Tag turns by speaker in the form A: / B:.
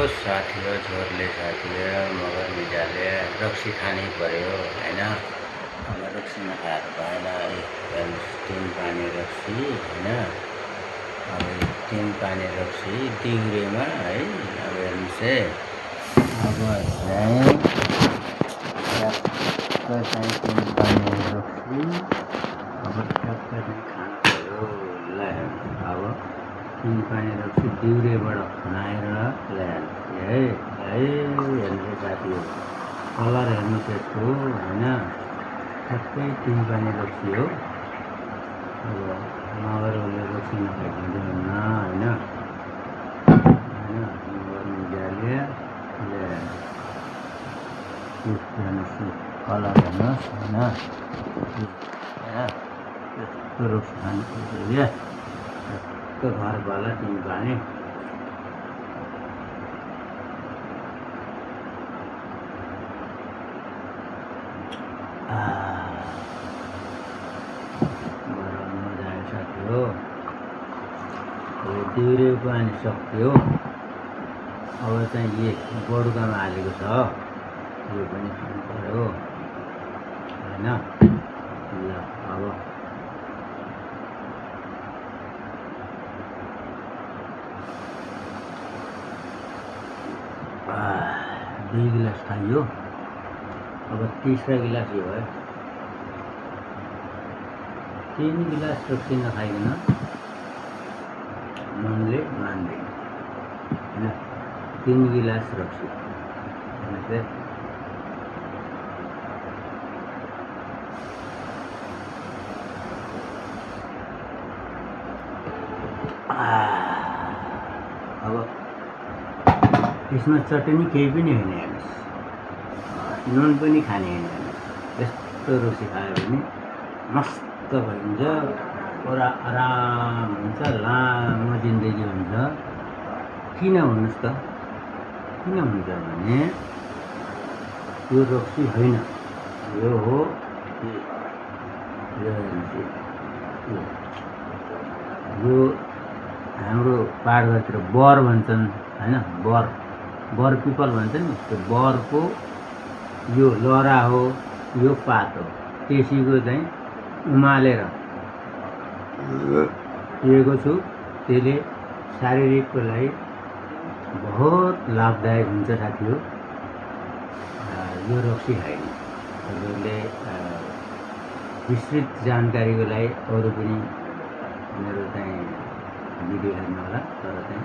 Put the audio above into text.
A: साथीले मगर मिठाले रक्सी खानै पर्यो हैन। अब रक्सी नखाएर भएन। तिन पानी रक्सी हैन। अब तिन पानी रक्सी दिउरेमा है। अब हेर्नुहोस् है, अब चाहिँ ठ्याक्क चाहिँ तिन पानी रक्सी अब ठ्याक्क चाहिँ खानु पर्यो। ल हेर्नुहोस्, अब तिन पानी रक्सी दिउरेबाट खनाएर ल्याएछ है। हेर्नुहोस् साथीहरू, कलर हेर्नुहोस् यसको हैन। ठ्याक्कै तिन पानी रक्सी हो। अब मगर उसले रक्सी नखाइदिँदैन हैन। मगर मिडियाले हेर्नुहोस् कलर हेर्नुहोस् हैन। यस्तो रक्सी खानु पर्छ क्या। ठ्याक्क घरवाला तिन पानी मजा आयो साथी हो। दिउरे पानी सक्यो। अब चाहिँ यो बडुकामा हालेको छ, यो पनि खानु पर्यो हैन। ल अब 2 गिलास खाइयो। अब तीसरा गिलास यो है। 3 गिलास रक्सी नखाइकन मनले मान्दैन हैन। 3 गिलास रक्सी अब यसमा चटनी केही पनि होइन हेर्नुहोस्। नुन पनि खाने होइन हेर्नुहोस्। यस्तो रक्सी खायो भने मस्त भइन्छ। पुरा आराम हुन्छ, लामो जिन्दगी हुन्छ। किन भन्नुहोस् त? किन हुन्छ भने यो रक्सी होइन, यो हो यो हाम्रो पाहाडतिर बर भन्छन् हैन। बर पिपल भन्छ नि, त्यो बरको यो लहरा हो, यो पात हो। त्यसैको चाहिँ उमालेर दिएको छु। त्यसले शारीरिकको लागि बहुत लाभदायक हुन्छ साथी हो। यो रक्सी खाइने हजुरले विस्तृत जानकारीको लागि अरू पनि मेरो चाहिँ भिडियो हेर्नु होला। तर चाहिँ